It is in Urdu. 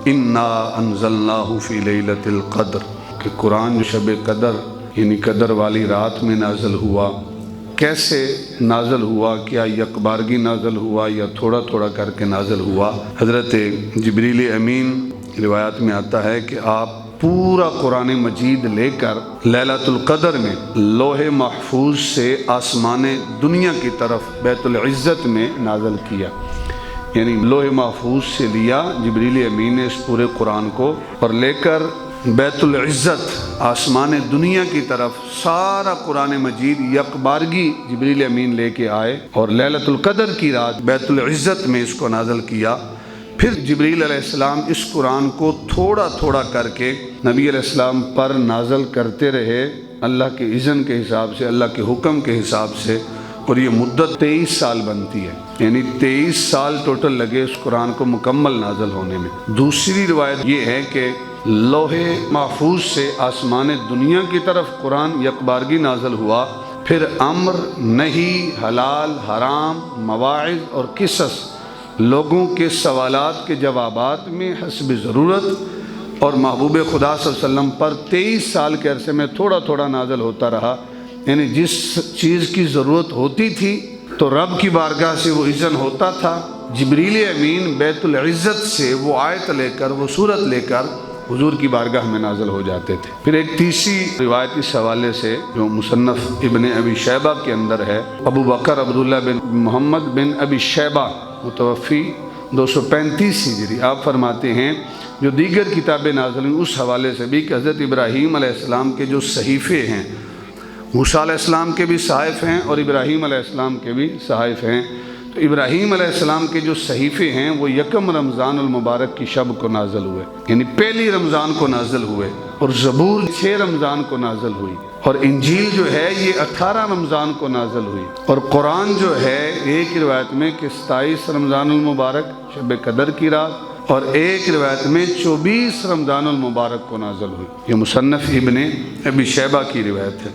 انا انزلناہ فی لیلۃ القدر، کہ قرآن جو شب قدر یعنی قدر والی رات میں نازل ہوا۔ کیسے نازل ہوا؟ کیا یکبارگی نازل ہوا یا تھوڑا تھوڑا کر کے نازل ہوا؟ حضرت جبریل امین روایات میں آتا ہے کہ آپ پورا قرآن مجید لے کر لیلۃ القدر میں لوح محفوظ سے آسمان دنیا کی طرف بیت العزت میں نازل کیا، یعنی لوح محفوظ سے لیا جبریل امین نے اس پورے قرآن کو اور لے کر بیت العزت آسمان دنیا کی طرف سارا قرآن مجید یکبارگی جبریل امین لے کے آئے اور لیلۃ القدر کی رات بیت العزت میں اس کو نازل کیا۔ پھر جبریل علیہ السلام اس قرآن کو تھوڑا تھوڑا کر کے نبی علیہ السلام پر نازل کرتے رہے اللہ کے اذن کے حساب سے، اللہ کے حکم کے حساب سے، اور یہ مدت 23 سال بنتی ہے، یعنی 23 سال ٹوٹل لگے اس قرآن کو مکمل نازل ہونے میں۔ دوسری روایت یہ ہے کہ لوح محفوظ سے آسمان دنیا کی طرف قرآن یکبارگی نازل ہوا، پھر امر، نہی، حلال، حرام، مواعظ اور قصص، لوگوں کے سوالات کے جوابات میں حسب ضرورت، اور محبوب خدا صلی اللہ علیہ وسلم پر 23 سال کے عرصے میں تھوڑا تھوڑا نازل ہوتا رہا، یعنی جس چیز کی ضرورت ہوتی تھی تو رب کی بارگاہ سے وہ اذن ہوتا تھا، جبریل امین بیت العزت سے وہ آیت لے کر، وہ سورت لے کر حضور کی بارگاہ میں نازل ہو جاتے تھے۔ پھر ایک تیسری روایت اس حوالے سے جو مصنف ابن ابی شیبہ کے اندر ہے، ابو بکر عبداللہ بن محمد بن ابی شیبہ متوفی 235 ہجری، آپ فرماتے ہیں جو دیگر کتابیں نازل ہوئیں اس حوالے سے بھی کہ حضرت ابراہیم علیہ السلام کے جو صحیفے ہیں، موسیٰ علیہ السلام کے بھی صحائف ہیں اور ابراہیم علیہ السلام کے بھی صحائف ہیں، تو ابراہیم علیہ السلام کے جو صحیفے ہیں وہ یکم رمضان المبارک کی شب کو نازل ہوئے، یعنی پہلی رمضان کو نازل ہوئے، اور زبور 6 رمضان کو نازل ہوئی، اور انجیل جو ہے یہ 18 رمضان کو نازل ہوئی، اور قرآن جو ہے ایک روایت میں کہ 27 رمضان المبارک شب قدر کی رات، اور ایک روایت میں 24 رمضان المبارک کو نازل ہوئی۔ یہ مصنف ابن ابی شیبہ کی روایت ہے۔